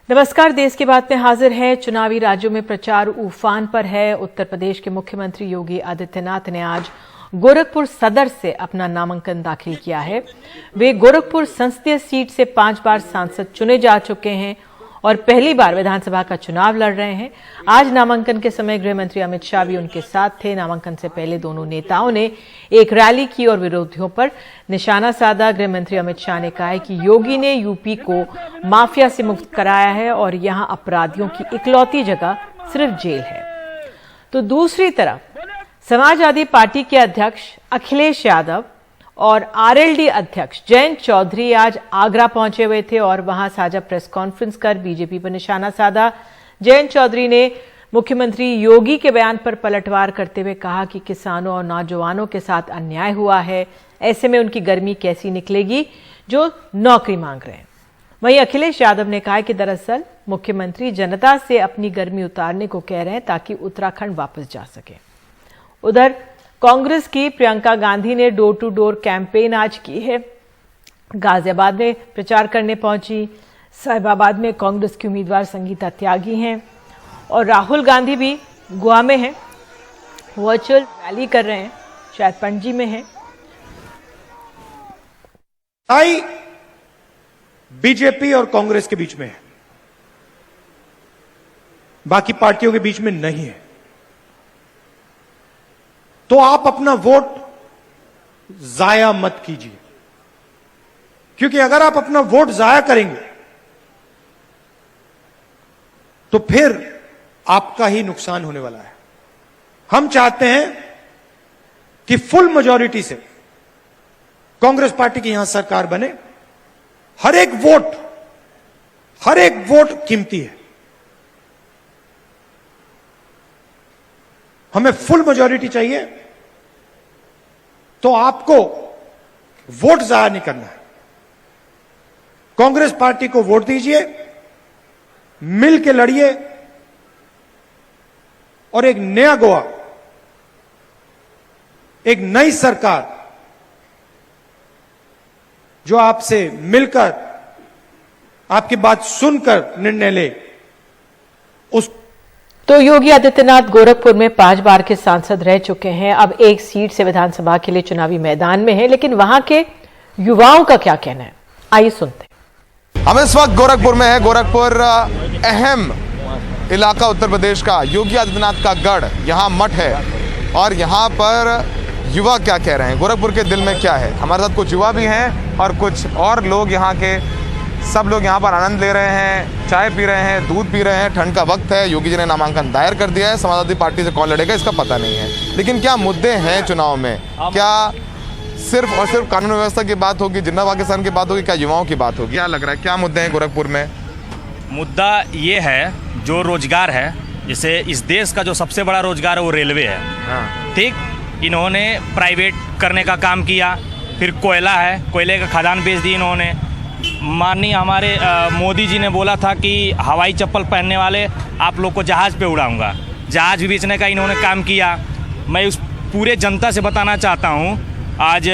नमस्कार, देश की बात में हाजिर है। चुनावी राज्यों में प्रचार उफान पर है। उत्तर प्रदेश के मुख्यमंत्री योगी आदित्यनाथ ने आज गोरखपुर सदर से अपना नामांकन दाखिल किया है। वे गोरखपुर संसदीय सीट से 5 बार सांसद चुने जा चुके हैं और पहली बार विधानसभा का चुनाव लड़ रहे हैं। आज नामांकन के समय गृह मंत्री अमित शाह भी उनके साथ थे। नामांकन से पहले दोनों नेताओं ने एक रैली की और विरोधियों पर निशाना साधा। गृह मंत्री अमित शाह ने कहा है कि योगी ने यूपी को माफिया से मुक्त कराया है और यहां अपराधियों की इकलौती जगह सिर्फ जेल है। तो दूसरी तरफ समाजवादी पार्टी के अध्यक्ष अखिलेश यादव और आरएलडी अध्यक्ष जयंत चौधरी आज आगरा पहुंचे हुए थे और वहां साझा प्रेस कॉन्फ्रेंस कर बीजेपी पर निशाना साधा। जयंत चौधरी ने मुख्यमंत्री योगी के बयान पर पलटवार करते हुए कहा कि किसानों और नौजवानों के साथ अन्याय हुआ है, ऐसे में उनकी गर्मी कैसी निकलेगी जो नौकरी मांग रहे हैं। वहीं अखिलेश यादव ने कहा कि दरअसल मुख्यमंत्री जनता से अपनी गर्मी उतारने को कह रहे हैं ताकि उत्तराखंड वापस जा सके। उधर कांग्रेस की प्रियंका गांधी ने डोर टू डोर कैंपेन आज की है। गाजियाबाद में प्रचार करने पहुंची। साहिबाबाद में कांग्रेस की उम्मीदवार संगीता त्यागी हैं और राहुल गांधी भी गोवा में हैं, वर्चुअल रैली कर रहे हैं, शायद पणजी में हैं। बीजेपी और कांग्रेस के बीच में है, बाकी पार्टियों के बीच में नहीं है। तो आप अपना वोट जाया मत कीजिए, क्योंकि अगर आप अपना वोट जाया करेंगे तो फिर आपका ही नुकसान होने वाला है। हम चाहते हैं कि फुल मेजॉरिटी से कांग्रेस पार्टी की यहां सरकार बने। हर एक वोट कीमती है। हमें फुल मेजॉरिटी चाहिए, तो आपको वोट जाया नहीं करना है। कांग्रेस पार्टी को वोट दीजिए, मिल के लड़िए और एक नया गोवा, एक नई सरकार जो आपसे मिलकर आपकी बात सुनकर निर्णय ले, उस तो योगी आदित्यनाथ गोरखपुर में 5 बार के सांसद रह चुके हैं। अब एक सीट से विधानसभा के लिए चुनावी मैदान में हैं, लेकिन वहां के युवाओं का क्या कहना है, आइए सुनते हैं। हम इस वक्त गोरखपुर में है। गोरखपुर अहम इलाका उत्तर प्रदेश का, योगी आदित्यनाथ का गढ़, यहाँ मठ है और यहाँ पर युवा क्या कह रहे हैं, गोरखपुर के दिल में क्या है। हमारे साथ कुछ युवा भी हैं और कुछ और लोग, यहाँ के सब लोग यहाँ पर आनंद ले रहे हैं, चाय पी रहे हैं, दूध पी रहे हैं। ठंड का वक्त है, योगी जी ने नामांकन दायर कर दिया है। समाजवादी पार्टी से कौन लड़ेगा इसका पता नहीं है, लेकिन क्या मुद्दे हैं चुनाव में? क्या सिर्फ और सिर्फ कानून व्यवस्था की बात होगी, जिन्ना पाकिस्तान की बात होगी, क्या युवाओं की बात होगी? क्या लग रहा है, क्या मुद्दे हैं गोरखपुर में? मुद्दा ये है जो रोजगार है, जैसे इस देश का जो सबसे बड़ा रोजगार है वो रेलवे है। ठीक, इन्होंने प्राइवेट करने का काम किया। फिर कोयला है, कोयले का खदान बेच दी इन्होंने। माननीय हमारे मोदी जी ने बोला था कि हवाई चप्पल पहनने वाले आप लोग को जहाज़ पे उड़ाऊंगा, जहाज़ भी बेचने का इन्होंने काम किया। मैं उस पूरे जनता से बताना चाहता हूँ, आज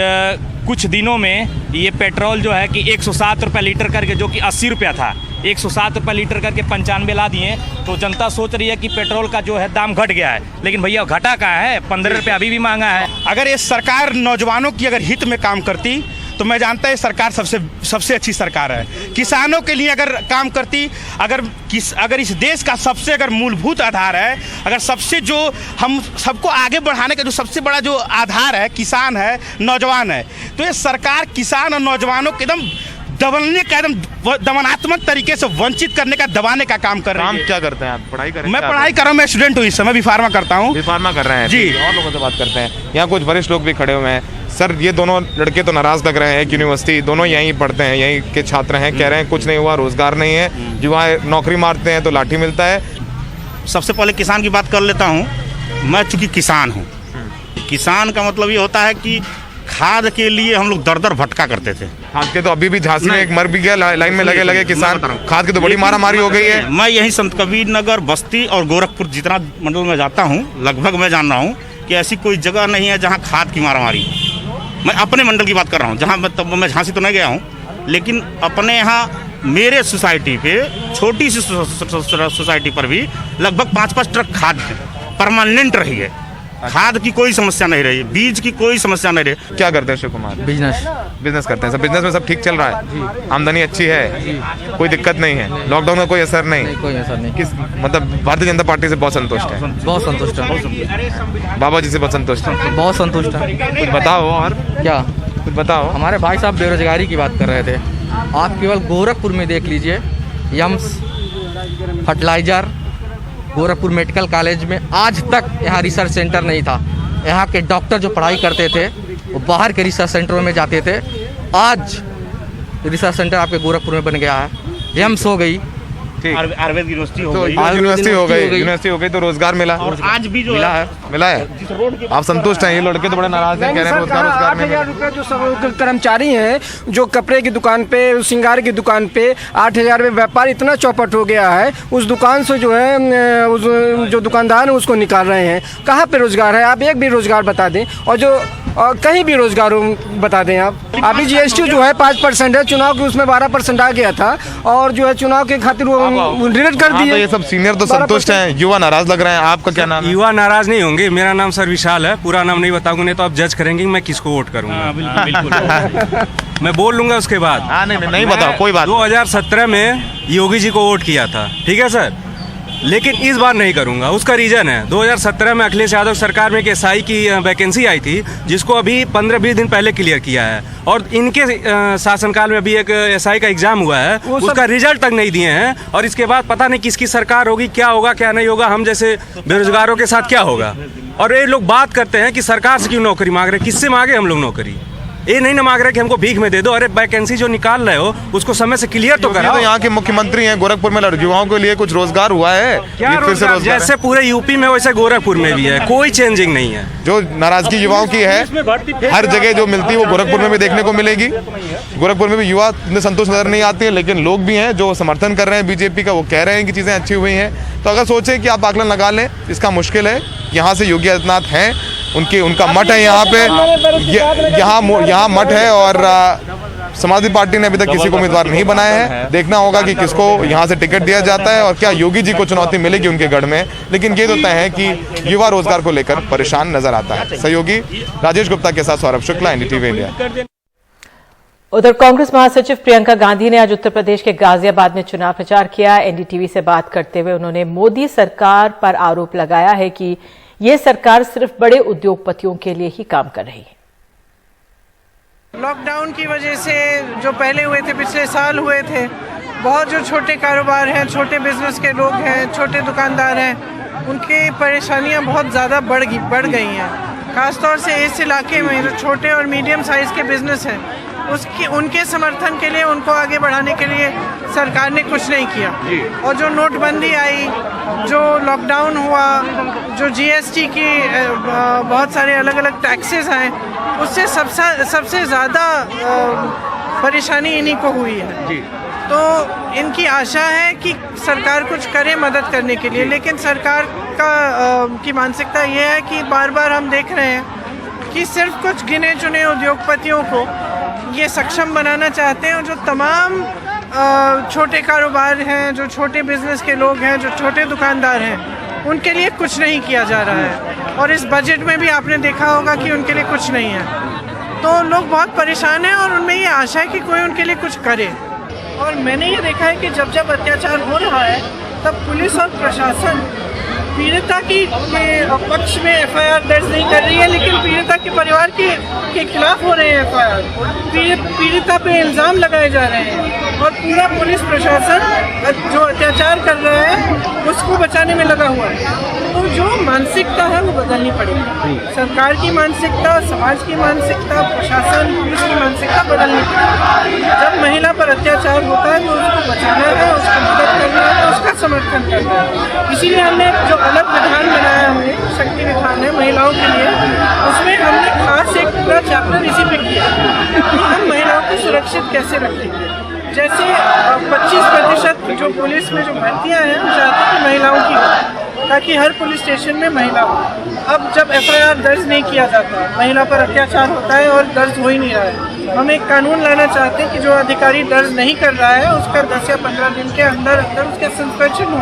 कुछ दिनों में ये पेट्रोल जो है कि 107 रुपये लीटर करके, जो कि 80 रुपया था, 107 रुपये लीटर करके 95 ला दिए। तो जनता सोच रही है कि पेट्रोल का जो है दाम घट गया है, लेकिन भैया घटा कहाँ है, 15 रुपये अभी भी महंगा है। अगर ये सरकार नौजवानों की अगर हित में काम करती तो मैं जानता है सरकार सबसे अच्छी सरकार है। किसानों के लिए अगर काम करती, अगर इस देश का सबसे अगर मूलभूत आधार है, अगर सबसे जो हम सबको आगे बढ़ाने का जो सबसे बड़ा जो आधार है, किसान है, नौजवान है, तो ये सरकार किसान और नौजवानों को एकदम दबाने का, एकदम दमनात्मक तरीके से वंचित करने का, दबाने का काम कर रही है। काम क्या करते हैं आप? पढ़ाई कर रहे हैं? मैं पढ़ाई कर रहा हूँ, मैं स्टूडेंट हूँ, इस समय भी फार्मा करता हूँ। भी फार्मा कर रहे हैं जी। और लोगों से बात करते हैं। यहाँ कुछ वरिष्ठ लोग भी खड़े हुए हैं। सर, ये दोनों लड़के तो नाराज लग रहे हैं। एक यूनिवर्सिटी, दोनों यहीं पढ़ते हैं, यहीं के छात्र हैं, कह रहे हैं कुछ नहीं हुआ, रोजगार नहीं है, युवा नौकरी मारते हैं तो लाठी मिलता है। सबसे पहले किसान की बात कर लेता हूँ। मैं चूंकि किसान हूँ, किसान का मतलब ये होता है कि खाद के लिए हम लोग दर दर भटका करते थे। खाद के तो अभी भी झांसी में एक मर भी गया, लाइन में लगे किसान। खाद की तो बड़ी मारामारी हो गई है। मैं यही संत कबीर नगर, बस्ती और गोरखपुर जितना मंडल में जाता हूँ, लगभग मैं जान रहा हूँ कि ऐसी कोई जगह नहीं है जहाँ खाद की मारामारी। मैं अपने मंडल की बात कर रहा हूँ, जहाँ मैं झांसी तो नहीं गया हूँ, लेकिन अपने यहाँ मेरे सोसाइटी पे छोटी सी सोसाइटी पर भी लगभग 5-5 ट्रक खाद परमानेंट रही है। खाद की कोई समस्या नहीं रही, बीज की कोई समस्या नहीं रही। क्या करते हैं शिव कुमार? बिजनेस करते हैं। सब बिजनेस में सब ठीक चल रहा है, आमदनी अच्छी है, कोई दिक्कत नहीं है, लॉकडाउन का कोई असर नहीं? कोई असर नहीं। किस मतलब भारतीय जनता पार्टी से बहुत संतुष्ट है? बहुत संतुष्ट है। बाबा जी से बहुत संतुष्ट है? बहुत संतुष्ट है। कुछ बताओ और क्या कुछ बताओ। हमारे भाई साहब बेरोजगारी की बात कर रहे थे, आप केवल गोरखपुर में देख लीजिए, AIIMS fertilizer, Gorakhpur medical college में आज तक यहाँ रिसर्च सेंटर नहीं था। यहाँ के डॉक्टर जो पढ़ाई करते थे वो बाहर के रिसर्च सेंटरों में जाते थे। आज रिसर्च सेंटर आपके गोरखपुर में बन गया है, यम्स हो गई, आयुर्वेद यूनिवर्सिटी हो तो गई, यूनिवर्सिटी हो गई तो रोजगार मिला। और आज भी जो मिला है। आप संतुष्ट हैं? ये लड़के तो बड़े नाराज हैं, कह रहे हैं रोजगार नहीं मिला। 8,000 रुपये जो सब कर्मचारी हैं, जो कपड़े की दुकान पे, श्रृंगार की दुकान पे 8,000 में व्यापार इतना चौपट हो गया है, उस दुकान से जो है उस जो दुकानदार है उसको निकाल रहे हैं। कहाँ पे रोजगार है? आप एक भी रोजगार बता दें, और जो कहीं भी रोजगार बता दें आप। अभी GST जो है 5% है, चुनाव के उसमें 12% आ गया था, और जो है चुनाव के खातिर वो डिलीट कर दिए। ये सब सीनियर तो संतुष्ट हैं, युवा नाराज लग रहे हैं। आपका क्या नाम है? युवा नाराज नहीं होंगे। मेरा नाम सर विशाल है, पूरा नाम नहीं बताऊंगा, नहीं तो आप जज करेंगे मैं किसको वोट करूंगा। मैं बोल लूंगा उसके बाद। हाँ नहीं बताओ, कोई बात। 2017 में योगी जी को वोट किया था, ठीक है सर, लेकिन इस बार नहीं करूंगा। उसका रीजन है 2017 में अखिलेश यादव सरकार में एक SI की वैकेंसी आई थी, जिसको अभी 15-20 दिन पहले क्लियर किया है, और इनके शासनकाल में अभी एक SI का एग्जाम हुआ है, उसका रिजल्ट तक नहीं दिए हैं। और इसके बाद पता नहीं किसकी सरकार होगी, क्या होगा क्या नहीं होगा, हम जैसे बेरोजगारों के साथ क्या होगा। और ये लोग बात करते हैं कि सरकार से क्यों नौकरी मांग रहे, किससे मांगे हम लोग नौकरी? ये नहीं ना मांग रहे कि हमको भीख में दे दो। अरे वैकेंसी जो निकाल रहे हो उसको समय से क्लियर तो कराओ। तो यहाँ के मुख्यमंत्री हैं, गोरखपुर में युवाओं के लिए कुछ रोजगार हुआ है? क्या रोजगार? जैसे पूरे यूपी में वैसे गोरखपुर में भी है, कोई चेंजिंग नहीं है। जो नाराजगी युवाओं की है हर जगह जो मिलती है वो गोरखपुर में भी देखने को मिलेगी। गोरखपुर में भी युवा संतुष्ट नजर नहीं आती है, लेकिन लोग भी हैं जो समर्थन कर रहे हैं बीजेपी का, वो कह रहे हैं कि चीजें अच्छी हुई हैं। तो अगर सोचें कि आप आकलन लगा लें, इसका मुश्किल है। यहाँ से योगी आदित्यनाथ हैं, उनका मठ है यहाँ पे, यहाँ मठ है, और समाजवादी पार्टी ने अभी तक किसी को उम्मीदवार नहीं बनाया है। देखना होगा कि किसको यहाँ से टिकट दिया जाता है और क्या योगी जी को चुनौती मिलेगी उनके गढ़ में। लेकिन ये तो तय है कि युवा रोजगार को लेकर परेशान नजर आता है। सहयोगी राजेश गुप्ता के साथ सौरभ शुक्ला, NDTV इंडिया। उधर कांग्रेस महासचिव प्रियंका गांधी ने आज उत्तर प्रदेश के गाजियाबाद में चुनाव प्रचार किया। NDTV से बात करते हुए उन्होंने मोदी सरकार पर आरोप लगाया है कि ये सरकार सिर्फ बड़े उद्योगपतियों के लिए ही काम कर रही है। लॉकडाउन की वजह से जो पहले हुए थे, पिछले साल हुए थे, बहुत जो छोटे कारोबार हैं, छोटे बिजनेस के लोग हैं, छोटे दुकानदार हैं, उनकी परेशानियां बहुत ज़्यादा बढ़ गई हैं। खासतौर से इस इलाके में जो छोटे और मीडियम साइज़ के बिजनेस हैं, उनके समर्थन के लिए, उनको आगे बढ़ाने के लिए सरकार ने कुछ नहीं किया। और जो नोटबंदी आई, जो लॉकडाउन हुआ, जो GST की बहुत सारे अलग अलग टैक्सेस आए, उससे सबसे ज़्यादा परेशानी इन्हीं को हुई है। तो इनकी आशा है कि सरकार कुछ करे मदद करने के लिए, लेकिन सरकार की मानसिकता ये है कि बार बार हम देख रहे हैं कि सिर्फ कुछ गिने चुने उद्योगपतियों को ये सक्षम बनाना चाहते हैं, और जो तमाम छोटे कारोबार हैं, जो छोटे बिजनेस के लोग हैं, जो छोटे दुकानदार हैं, उनके लिए कुछ नहीं किया जा रहा है। और इस बजट में भी आपने देखा होगा कि उनके लिए कुछ नहीं है। तो लोग बहुत परेशान हैं और उनमें ये आशा है कि कोई उनके लिए कुछ करे। और मैंने ये देखा है कि जब जब अत्याचार हो रहा है, तब पुलिस और प्रशासन पीड़िता के पक्ष में FIR दर्ज नहीं कर रही है, लेकिन पीड़िता के परिवार के खिलाफ हो रहे हैं FIR। पीड़िता पे इल्ज़ाम लगाए जा रहे हैं, और पूरा पुलिस प्रशासन जो अत्याचार कर रहा है उसको बचाने में लगा हुआ है। तो जो मानसिकता है वो बदलनी पड़ेगी। सरकार की मानसिकता, समाज की मानसिकता, प्रशासन, पुलिस की मानसिकता बदलनी पड़ेगी। जब महिला पर अत्याचार होता है तो उसको बचाना है, उसको मदद करना है, उसका समर्थन करना है। इसीलिए हमने जो अलग विधान बनाया है, शक्ति विधान है महिलाओं के लिए, उसमें हमने खास एक पूरा चैप्टर इसी पे किया कि हम महिलाओं को सुरक्षित कैसे रखेंगे। जैसे 25% जो पुलिस में जो भर्तियाँ हैं, हम चाहते हैं कि महिलाओं की, ताकि हर पुलिस स्टेशन में महिला हो। अब जब FIR दर्ज नहीं किया जाता, महिला पर अत्याचार होता है और दर्ज हो ही नहीं रहा है। हम एक कानून लाना चाहते हैं कि जो अधिकारी दर्ज नहीं कर रहा है उसका 10 या 15 दिन के अंदर अंदर उसका सस्पेंशन हो,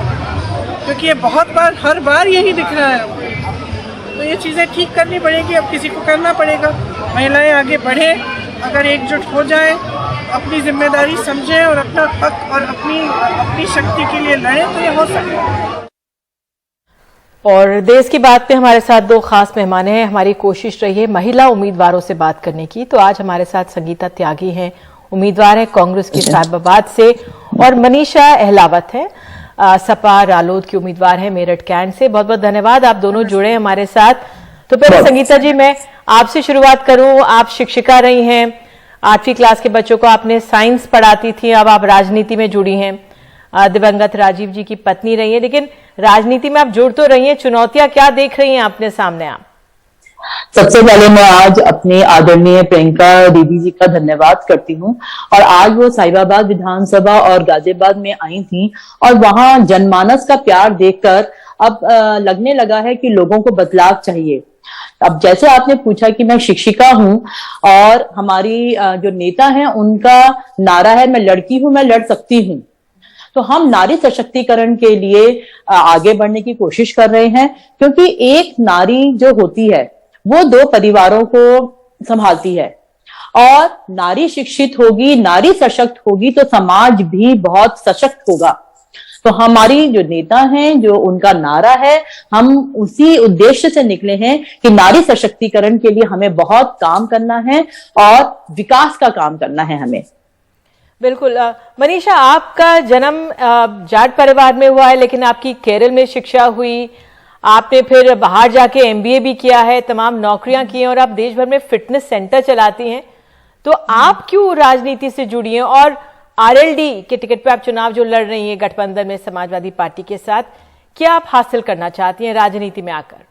क्योंकि ये बहुत बार हर बार यही दिख रहा है। तो ये चीज़ें ठीक करनी पड़ेगी, अब किसी को करना पड़ेगा। महिलाएं आगे बढ़ें, अगर एकजुट हो जाएं, अपनी जिम्मेदारी समझें और अपना हक और अपनी शक्ति के लिए लड़ें तो ये हो सकता है। और देश की बात पे हमारे साथ दो खास मेहमान हैं। हमारी कोशिश रही है महिला उम्मीदवारों से बात करने की, तो आज हमारे साथ संगीता त्यागी हैं, उम्मीदवार है कांग्रेस की साहिबाबाद से, और मनीषा अहलावत है सपा रालोद की उम्मीदवार है मेरठ कैंट से। बहुत बहुत धन्यवाद, आप दोनों जुड़े हमारे साथ। तो पहले संगीता जी, मैं आपसे शुरुआत करूं। आप शिक्षिका रही हैं, 8वीं क्लास के बच्चों को आपने साइंस पढ़ाती थी, अब आप राजनीति में जुड़ी हैं, दिवंगत राजीव जी की पत्नी रही है, लेकिन राजनीति में आप जुड़ तो रही हैं, चुनौतियां क्या देख रही हैं अपने सामने आप? सबसे पहले मैं आज अपने आदरणीय प्रियंका दीदी जी का धन्यवाद करती हूँ। और आज वो साहिबाबाद विधानसभा और गाजियाबाद में आई थी और वहां जनमानस का प्यार देखकर अब लगने लगा है कि लोगों को बदलाव चाहिए। अब जैसे आपने पूछा कि मैं शिक्षिका हूँ और हमारी जो नेता हैं उनका नारा है मैं लड़की हूँ मैं लड़ सकती हूँ, तो हम नारी सशक्तिकरण के लिए आगे बढ़ने की कोशिश कर रहे हैं, क्योंकि एक नारी जो होती है वो 2 परिवारों को संभालती है, और नारी शिक्षित होगी, नारी सशक्त होगी तो समाज भी बहुत सशक्त होगा। तो हमारी जो नेता हैं, जो उनका नारा है, हम उसी उद्देश्य से निकले हैं कि नारी सशक्तिकरण के लिए हमें बहुत काम करना है और विकास का काम करना है हमें। बिल्कुल। मनीषा, आपका जन्म जाट परिवार में हुआ है, लेकिन आपकी केरल में शिक्षा हुई, आपने फिर बाहर जाके MBA भी किया है, तमाम नौकरियां की हैं और आप देश भर में फिटनेस सेंटर चलाती हैं, तो आप क्यों राजनीति से जुड़ी हैं? और RLD के टिकट पे आप चुनाव जो लड़ रही हैं गठबंधन में समाजवादी पार्टी के साथ, क्या आप हासिल करना चाहती हैं राजनीति में आकर?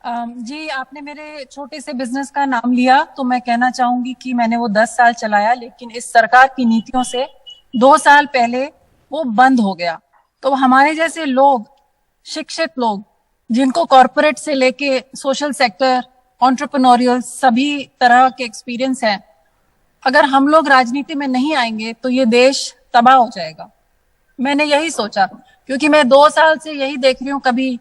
जी, आपने मेरे छोटे से बिजनेस का नाम लिया, तो मैं कहना चाहूंगी कि मैंने वो 10 साल चलाया, लेकिन इस सरकार की नीतियों से 2 साल पहले वो बंद हो गया। तो हमारे जैसे लोग, शिक्षित लोग, जिनको कॉरपोरेट से लेके सोशल सेक्टर, एंटरप्रेन्योरियल सभी तरह के एक्सपीरियंस है, अगर हम लोग राजनीति में नहीं आएंगे तो ये देश तबाह हो जाएगा। मैंने यही सोचा, क्योंकि मैं 2 साल से यही देख रही हूँ, कभी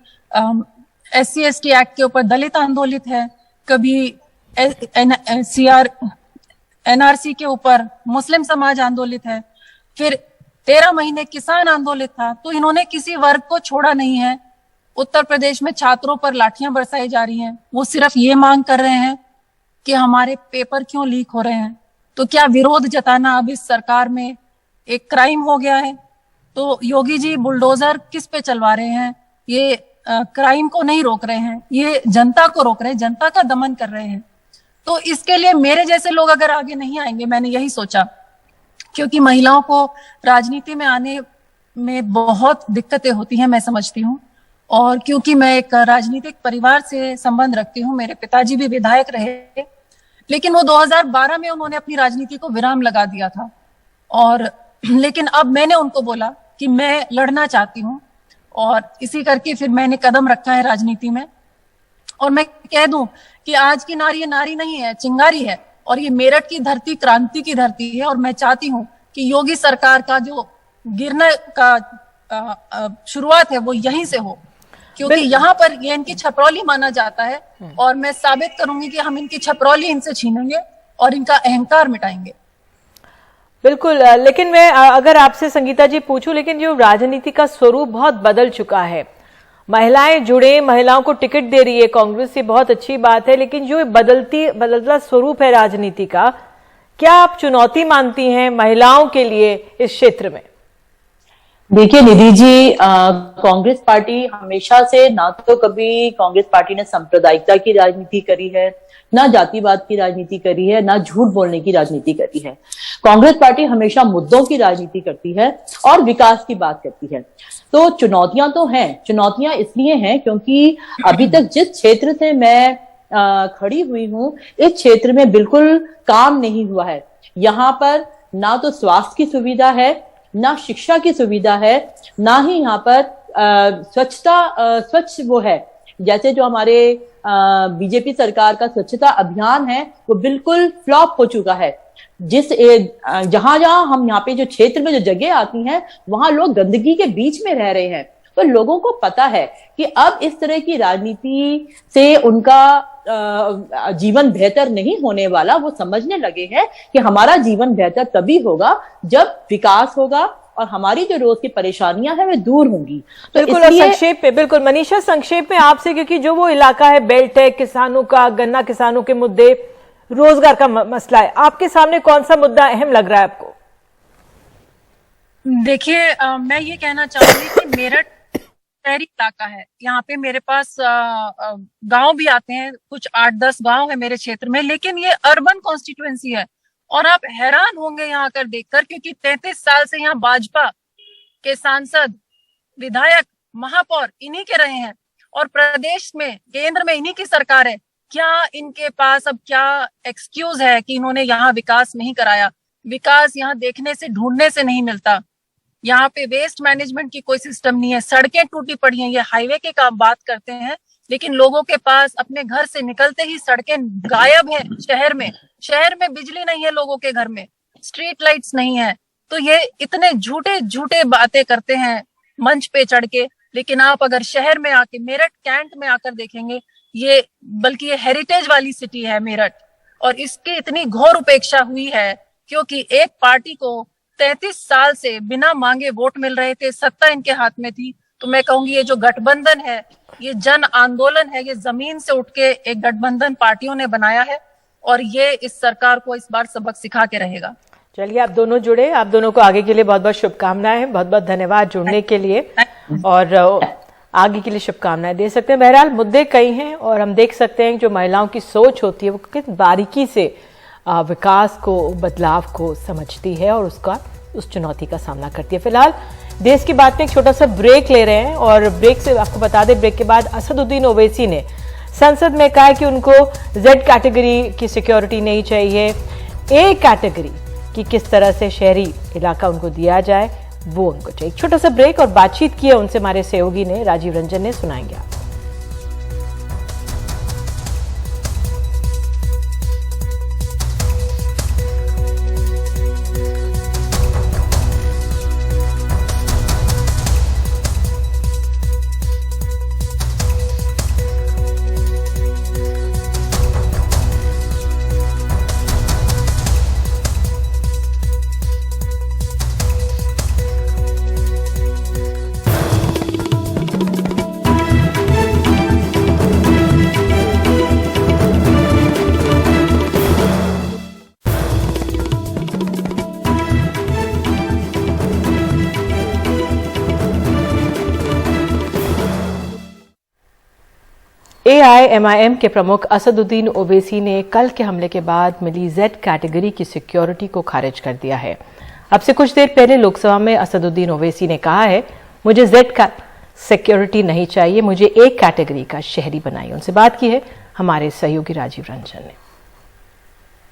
SC/ST एक्ट के ऊपर दलित आंदोलित है, कभी NRC के ऊपर मुस्लिम समाज आंदोलित है, फिर 13 महीने किसान आंदोलित था। तो इन्होंने किसी वर्ग को छोड़ा नहीं है। उत्तर प्रदेश में छात्रों पर लाठियां बरसाई जा रही हैं, वो सिर्फ ये मांग कर रहे हैं कि हमारे पेपर क्यों लीक हो रहे हैं। तो क्या विरोध जताना अब इस सरकार में एक क्राइम हो गया है? तो योगी जी बुलडोजर किस पे चलवा रहे हैं? ये क्राइम को नहीं रोक रहे हैं, ये जनता को रोक रहे हैं, जनता का दमन कर रहे हैं। तो इसके लिए मेरे जैसे लोग अगर आगे नहीं आएंगे, मैंने यही सोचा, क्योंकि महिलाओं को राजनीति में आने में बहुत दिक्कतें होती हैं, मैं समझती हूँ। और क्योंकि मैं एक राजनीतिक परिवार से संबंध रखती हूँ, मेरे पिताजी भी विधायक रहे, लेकिन वो 2012 में उन्होंने अपनी राजनीति को विराम लगा दिया था। और लेकिन अब मैंने उनको बोला कि मैं लड़ना चाहती हूँ, और इसी करके फिर मैंने कदम रखा है राजनीति में। और मैं कह दूं कि आज की नारी ये नारी नहीं है, चिंगारी है, और ये मेरठ की धरती क्रांति की धरती है। और मैं चाहती हूँ कि योगी सरकार का जो गिरने का शुरुआत है वो यहीं से हो, क्योंकि यहाँ पर ये इनकी छपरौली माना जाता है, और मैं साबित करूंगी कि हम इनकी छपरौली इनसे छीनेंगे और इनका अहंकार मिटाएंगे। बिल्कुल। लेकिन मैं अगर आपसे संगीता जी पूछूं, लेकिन जो राजनीति का स्वरूप बहुत बदल चुका है, महिलाएं जुड़े, महिलाओं को टिकट दे रही है कांग्रेस, ये बहुत अच्छी बात है, लेकिन जो बदलता स्वरूप है राजनीति का, क्या आप चुनौती मानती हैं महिलाओं के लिए इस क्षेत्र में? देखिए निधि जी, कांग्रेस पार्टी हमेशा से ना तो कभी कांग्रेस पार्टी ने सांप्रदायिकता की राजनीति करी है, ना जातिवाद की राजनीति करी है, ना झूठ बोलने की राजनीति करी है। कांग्रेस पार्टी हमेशा मुद्दों की राजनीति करती है और विकास की बात करती है। तो चुनौतियां तो हैं, चुनौतियां इसलिए हैं क्योंकि अभी तक जिस क्षेत्र से मैं खड़ी हुई हूं, इस क्षेत्र में बिल्कुल काम नहीं हुआ है। यहाँ पर ना तो स्वास्थ्य की सुविधा है, ना शिक्षा की सुविधा है, ना ही यहाँ पर स्वच्छ वो है, जैसे जो हमारे बीजेपी सरकार का स्वच्छता अभियान है वो बिल्कुल फ्लॉप हो चुका है। जहां जहां हम यहाँ पे जो क्षेत्र में जो जगह आती हैं वहां लोग गंदगी के बीच में रह रहे हैं। तो लोगों को पता है कि अब इस तरह की राजनीति से उनका जीवन बेहतर नहीं होने वाला। वो समझने लगे हैं कि हमारा जीवन बेहतर तभी होगा जब विकास होगा और हमारी जो रोज की परेशानियां हैं वे दूर होंगी। तो बिल्कुल, और संक्षेप में, बिल्कुल मनीषा संक्षेप में आपसे, क्योंकि जो वो इलाका है बेल्ट है, किसानों का, गन्ना किसानों के मुद्दे, रोजगार का मसला है, आपके सामने कौन सा मुद्दा अहम लग रहा है आपको? देखिए, मैं ये कहना चाहूंगी कि मेरठ शहरी इलाका है। यहाँ पे मेरे पास गांव भी आते हैं, कुछ 8-10 गांव है मेरे क्षेत्र में, लेकिन ये अर्बन कॉन्स्टिट्यूएंसी है। और आप हैरान होंगे यहाँ आकर देखकर, क्योंकि 33 साल से यहाँ भाजपा के सांसद, विधायक, महापौर इन्हीं के रहे हैं और प्रदेश में, केंद्र में इन्हीं की सरकार है। क्या इनके पास अब क्या एक्सक्यूज है कि इन्होंने यहाँ विकास नहीं कराया? विकास यहाँ देखने से, ढूंढने से नहीं मिलता। यहाँ पे वेस्ट मैनेजमेंट की कोई सिस्टम नहीं है, सड़कें टूटी पड़ी हैं। ये हाईवे के काम बात करते हैं, लेकिन लोगों के पास अपने घर से निकलते ही सड़कें गायब हैं। शहर में बिजली नहीं है, लोगों के घर में स्ट्रीट लाइट्स नहीं है। तो ये इतने झूठे बातें करते हैं मंच पे चढ़ के, लेकिन आप अगर शहर में आके, मेरठ कैंट में आकर देखेंगे, बल्कि ये हेरिटेज वाली सिटी है मेरठ, और इसकी इतनी घोर उपेक्षा हुई है क्योंकि एक पार्टी को 33 साल से बिना मांगे वोट मिल रहे थे, सत्ता इनके हाथ में थी। तो मैं कहूंगी ये जो गठबंधन है, ये जन आंदोलन है, ये जमीन से उठ के एक गठबंधन पार्टियों ने बनाया है और ये इस सरकार को इस बार सबक सिखा के रहेगा। चलिए, आप दोनों जुड़े, आप दोनों को आगे के लिए बहुत बहुत शुभकामनाएं, बहुत बहुत धन्यवाद जुड़ने के लिए, और आगे के लिए शुभकामनाएं दे सकते हैं। बहरहाल मुद्दे कई हैं और हम देख सकते हैं जो महिलाओं की सोच होती है वो किस बारीकी से विकास को, बदलाव को समझती है और उस चुनौती का सामना करती है। फिलहाल देश की बात में एक छोटा सा ब्रेक ले रहे हैं और ब्रेक से आपको बता दें, ब्रेक के बाद असदुद्दीन ओवैसी ने संसद में कहा कि उनको जेड कैटेगरी की सिक्योरिटी नहीं चाहिए, ए कैटेगरी की किस तरह से शहरी इलाका उनको दिया जाए वो उनको चाहिए। एक छोटा सा ब्रेक और बातचीत की है उनसे हमारे सहयोगी ने, राजीव रंजन ने, सुनाएंगे आप। AIMIM के प्रमुख असदुद्दीन ओवैसी ने कल के हमले के बाद मिली जेड कैटेगरी की सिक्योरिटी को खारिज कर दिया है। अब से कुछ देर पहले लोकसभा में असदुद्दीन ओवैसी ने कहा है, मुझे जेड सिक्योरिटी नहीं चाहिए, मुझे एक कैटेगरी का शहरी बनाइए। उनसे बात की है हमारे सहयोगी राजीव रंजन ने।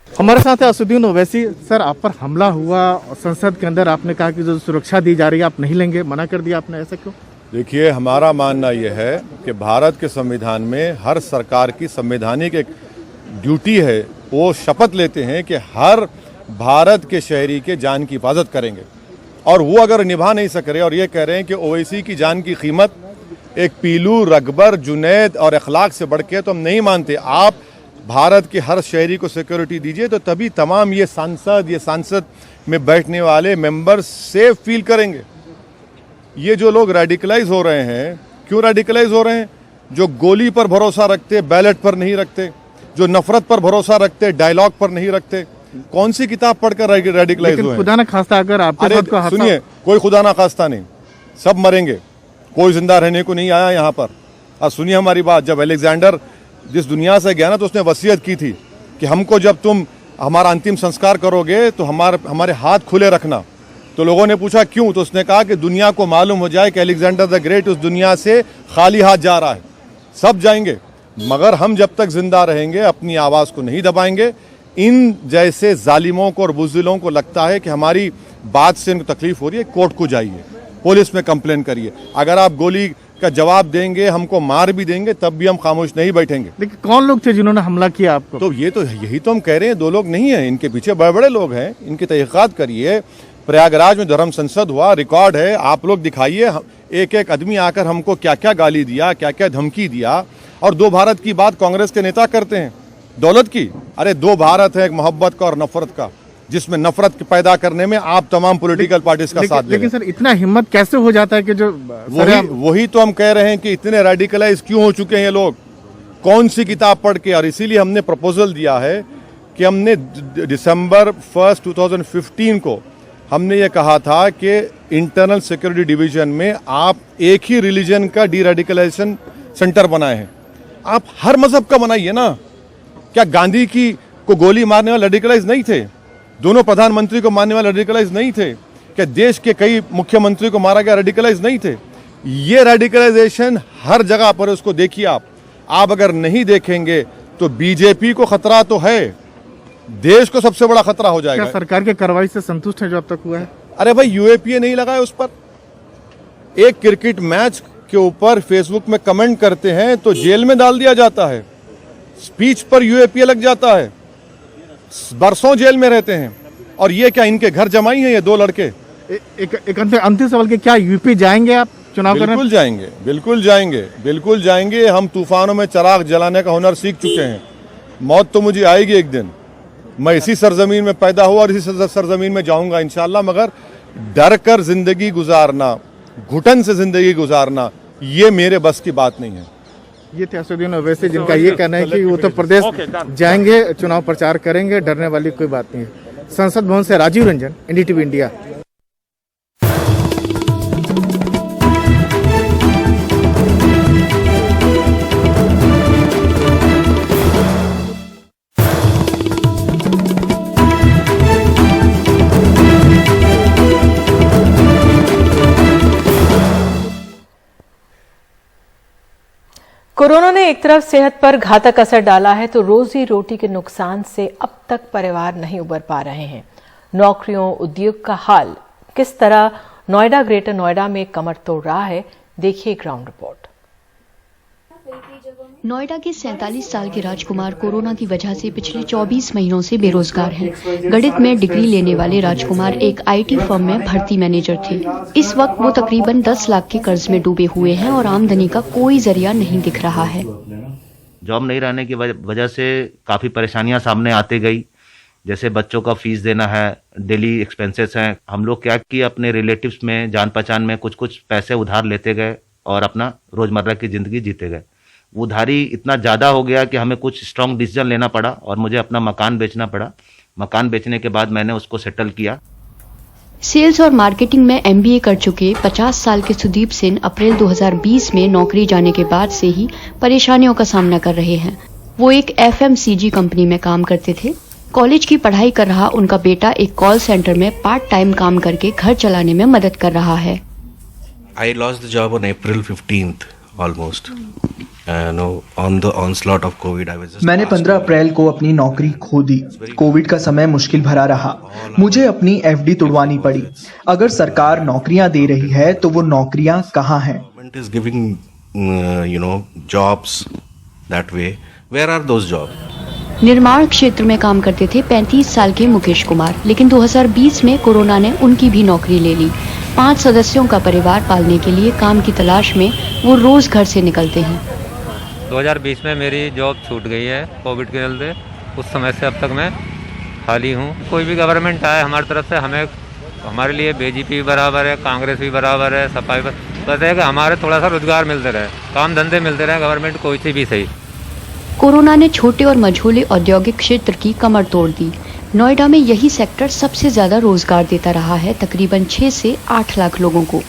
हमारे साथ है असदुद्दीन ओवैसी। सर, आप पर हमला हुआ संसद के अंदर, आपने कहा कि जो सुरक्षा दी जा रही है आप नहीं लेंगे, मना कर दिया आपने, ऐसा क्यों? देखिए, हमारा मानना यह है कि भारत के संविधान में हर सरकार की संवैधानिक एक ड्यूटी है, वो शपथ लेते हैं कि हर भारत के शहरी के जान की हिफाजत करेंगे, और वो अगर निभा नहीं सक रहे और ये कह रहे हैं कि ओवैसी की जान की कीमत एक पीलू, रकबर, जुनैद और अखलाक से बढ़ के, तो हम नहीं मानते। आप भारत के हर शहरी को सिक्योरिटी दीजिए, तो तभी तमाम ये सांसद में बैठने वाले मेंबर सेफ फील करेंगे। ये जो लोग रेडिकलाइज हो रहे हैं, क्यों रेडिकलाइज हो रहे हैं? जो गोली पर भरोसा रखते, बैलेट पर नहीं रखते, जो नफरत पर भरोसा रखते, डायलॉग पर नहीं रखते। कौन सी किताब पढ़कर रेडिकलाइज हुए? खुदा ना खास्ता अगर आपके साथ को सुनिए, कोई खुदा ना खास्ता नहीं, सब मरेंगे, कोई जिंदा रहने को नहीं आया यहाँ पर। अब सुनिए हमारी बात, जब अलेक्जेंडर जिस दुनिया से गया ना, तो उसने वसीयत की थी कि हमको जब तुम हमारा अंतिम संस्कार करोगे तो हमारे हाथ खुले रखना। तो लोगों ने पूछा क्यों? तो उसने कहा कि दुनिया को मालूम हो जाए कि अलेक्जेंडर द ग्रेट उस दुनिया से खाली हाथ जा रहा है। सब जाएंगे, मगर हम जब तक जिंदा रहेंगे अपनी आवाज़ को नहीं दबाएंगे। इन जैसे जालिमों को और बुज़दिलों को लगता है कि हमारी बात से इनको तकलीफ हो रही है, कोर्ट को जाइए, पुलिस में कंप्लेन करिए। अगर आप गोली का जवाब देंगे, हमको मार भी देंगे, तब भी हम खामोश नहीं बैठेंगे। देखिए कौन लोग थे जिन्होंने हमला किया आपको? तो यही तो हम कह रहे हैं, 2 लोग नहीं है, इनके पीछे बड़े बड़े लोग हैं, इनकी तहकीकात करिए। प्रयागराज में धर्म संसद हुआ, रिकॉर्ड है, आप लोग दिखाइए एक एक आदमी आकर हमको क्या क्या गाली दिया, क्या क्या धमकी दिया। और 2 भारत की बात कांग्रेस के नेता करते हैं, दौलत की। अरे 2 भारत है, एक मोहब्बत का और नफरत का, जिसमें नफरत पैदा करने में आप तमाम पॉलिटिकल पार्टीज का साथ लेकिन सर इतना हिम्मत कैसे हो जाता है कि जो वही तो हम कह रहे हैं कि इतने रेडिकलाइज क्यों हो चुके हैं ये लोग, कौन सी किताब पढ़ के। और इसीलिए हमने प्रपोजल दिया है कि हमने दिसंबर 1, 2015 को हमने ये कहा था कि इंटरनल सिक्योरिटी डिवीजन में आप एक ही रिलीजन का डी रेडिकलाइजेशन सेंटर बनाए हैं। आप हर मजहब का बनाइए ना। क्या गांधी की को गोली मारने वाले रेडिकलाइज नहीं थे? दोनों प्रधानमंत्री को मारने वाले रेडिकलाइज नहीं थे? क्या देश के कई मुख्यमंत्री को मारा गया रेडिकलाइज नहीं थे? ये रेडिकलाइजेशन हर जगह पर, उसको देखिए आप अगर नहीं देखेंगे तो बीजेपी को खतरा तो है, देश को सबसे बड़ा खतरा हो जाएगा। क्या सरकार की कार्रवाई से संतुष्ट है जो अब तक हुआ है? अरे भाई यूएपीए नहीं लगा है उस पर। एक क्रिकेट मैच के ऊपर फेसबुक में कमेंट करते हैं तो जेल में डाल दिया जाता है, स्पीच पर यूएपीए लग जाता है, बरसों जेल में रहते हैं। और ये क्या इनके घर जमाई हैं ये 2 लड़के? एक अंतिम सवाल, के क्या यूपी जाएंगे आप चुनाव करने? बिल्कुल जाएंगे, बिल्कुल जाएंगे, बिल्कुल जाएंगे। हम तूफानों में चिराग जलाने का हुनर सीख चुके हैं। मौत तो मुझे आएगी एक दिन, मैं इसी सरजमीन में पैदा हुआ और इसी सरजमीन में जाऊंगा इंशाल्लाह। मगर डर कर जिंदगी गुजारना, घुटन से जिंदगी गुजारना, ये मेरे बस की बात नहीं है। ये थे असदुद्दीन ओवैसी, जिनका ये कहना है कि उत्तर प्रदेश जाएंगे, चुनाव प्रचार करेंगे, डरने वाली कोई बात नहीं है। संसद भवन से Rajiv Ranjan, NDTV India. Corona ने एक तरफ सेहत पर घातक असर डाला है तो रोजी रोटी के नुकसान से अब तक परिवार नहीं उबर पा रहे हैं। नौकरियों, उद्योग का हाल किस तरह नोएडा, ग्रेटर नोएडा में कमर तोड़ रहा है, देखिए ग्राउंड रिपोर्ट। नोएडा के 47 साल के राजकुमार कोरोना की वजह से पिछले 24 महीनों से बेरोजगार हैं। गणित में डिग्री लेने वाले राजकुमार एक IT फर्म में भर्ती मैनेजर थे। इस वक्त वो तकरीबन 10 लाख के कर्ज में डूबे हुए हैं और आमदनी का कोई जरिया नहीं दिख रहा है। जॉब नहीं रहने की वजह से काफी परेशानियां सामने आती गई, जैसे बच्चों का फीस देना है, डेली एक्सपेंसेस हैं। हम लोग क्या कि अपने रिलेटिव्स में, जान पहचान में कुछ पैसे उधार लेते गए और अपना रोजमर्रा की जिंदगी जीते गए। उधारी इतना ज़्यादा हो गया कि हमें कुछ स्ट्रॉन्ग डिसीजन लेना पड़ा और मुझे अपना मकान बेचना पड़ा। मकान बेचने के बाद मैंने उसको सेटल किया। सेल्स और मार्केटिंग में MBA कर चुके 50 साल के सुदीप सेन अप्रैल 2020 में नौकरी जाने के बाद से ही परेशानियों का सामना कर रहे हैं। वो एक FMCG कंपनी में काम करते थे। कॉलेज की पढ़ाई कर रहा उनका बेटा एक कॉल सेंटर में पार्ट टाइम काम करके घर चलाने में मदद कर रहा है। I lost the job on April 15th almost. On the onslaught of COVID, I was just मैंने 15 अप्रैल को अपनी नौकरी खो दी। कोविड का समय मुश्किल भरा रहा, मुझे अपनी FD तुड़वानी पड़ी। अगर सरकार नौकरियां दे रही है तो वो नौकरियां कहाँ हैं? Government is giving, jobs that way. Where are those jobs? निर्माण क्षेत्र में काम करते थे 35 साल के मुकेश कुमार, लेकिन 2020 में कोरोना ने उनकी भी नौकरी ले ली। 5 सदस्यों का परिवार पालने के लिए काम की तलाश में वो रोज घर से निकलते हैं। 2020 में मेरी जॉब छूट गई है कोविड के चलते। उस समय से अब तक मैं खाली हूँ। कोई भी गवर्नमेंट आए हमारी तरफ से, हमारे लिए BJP भी बराबर है, कांग्रेस भी बराबर है, सपाई बस है कि हमारे थोड़ा सा रोजगार मिलते रहे, काम धंधे मिलते रहे, गवर्नमेंट कोई सी भी सही। कोरोना ने छोटे और मझोले औद्योगिक क्षेत्र की कमर तोड़ दी। नोएडा में यही सेक्टर सबसे ज्यादा रोजगार देता रहा है, तकरीबन 6 से 8 लाख लोगों को।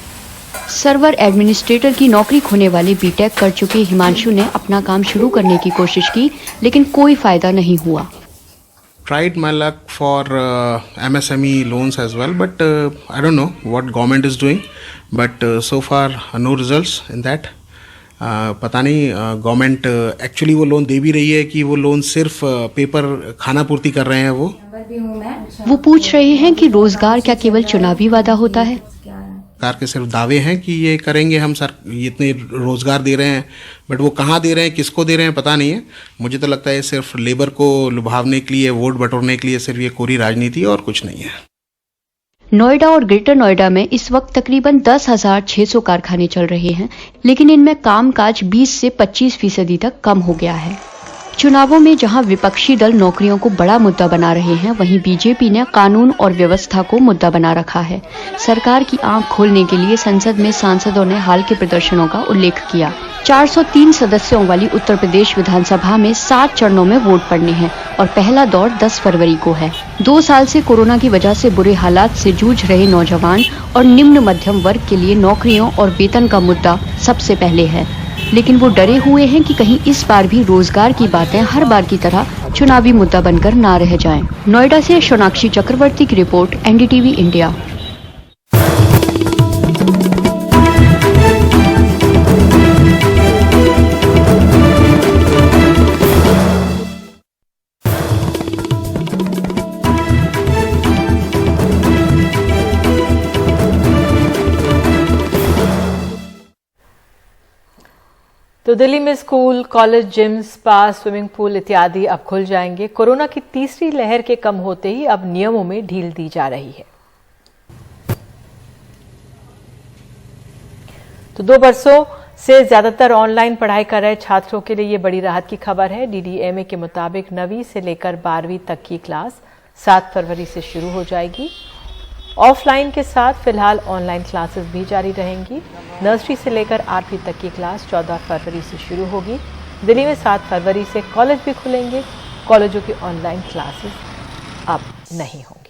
सर्वर एडमिनिस्ट्रेटर की नौकरी खोने वाले BTech कर चुके हिमांशु ने अपना काम शुरू करने की कोशिश की, लेकिन कोई फायदा नहीं हुआ। Tried my luck for MSME loans as well, but I don't know what government is doing, but so far no results in that. पता नहीं गवर्नमेंट एक्चुअली वो लोन दे भी रही है कि वो लोन सिर्फ पेपर खाना पूर्ति कर रहे हैं। वो पूछ रहे हैं कि रोजगार क्या केवल चुनावी वादा होता है? सरकार के सिर्फ दावे हैं कि ये करेंगे हम, सर ये इतने रोजगार दे रहे हैं, बट वो कहाँ दे रहे हैं, किसको दे रहे हैं पता नहीं है। मुझे तो लगता है सिर्फ लेबर को लुभावने के लिए, वोट बटोरने के लिए सिर्फ ये कोरी राजनीति और कुछ नहीं है। नोएडा और ग्रेटर नोएडा में इस वक्त तकरीबन 10,600 कारखाने चल रहे हैं, लेकिन इनमें कामकाज 20 से 25% तक कम हो गया है। चुनावों में जहां विपक्षी दल नौकरियों को बड़ा मुद्दा बना रहे हैं, वहीं बीजेपी ने कानून और व्यवस्था को मुद्दा बना रखा है। सरकार की आंख खोलने के लिए संसद में सांसदों ने हाल के प्रदर्शनों का उल्लेख किया। 403 सदस्यों वाली उत्तर प्रदेश विधानसभा में 7 चरणों में वोट पड़ने हैं और पहला दौर 10 फरवरी को है। 2 साल से कोरोना की वजह से बुरे हालात से जूझ रहे नौजवान और निम्न मध्यम वर्ग के लिए नौकरियों और वेतन का मुद्दा सबसे पहले है, लेकिन वो डरे हुए हैं कि कहीं इस बार भी रोजगार की बातें हर बार की तरह चुनावी मुद्दा बनकर ना रह जाएं। नोएडा से सोनाक्षी चक्रवर्ती की रिपोर्ट, एनडीटीवी इंडिया। तो दिल्ली में school, college, gym, spa, swimming pool इत्यादि अब खुल जाएंगे। कोरोना की तीसरी लहर के कम होते ही अब नियमों में ढील दी जा रही है। तो 2 वर्षों से ज्यादातर ऑनलाइन पढ़ाई कर रहे छात्रों के लिए ये बड़ी राहत की खबर है। डीडीएमए के मुताबिक 9वीं से लेकर 12वीं तक की क्लास 7 फरवरी से शुरू हो जाएगी। ऑफलाइन के साथ फिलहाल ऑनलाइन क्लासेस भी जारी रहेंगी। नर्सरी से लेकर 8वीं तक की क्लास 14 फरवरी से शुरू होगी। दिल्ली में 7 फरवरी से कॉलेज भी खुलेंगे। कॉलेजों की ऑनलाइन क्लासेस अब नहीं होंगी।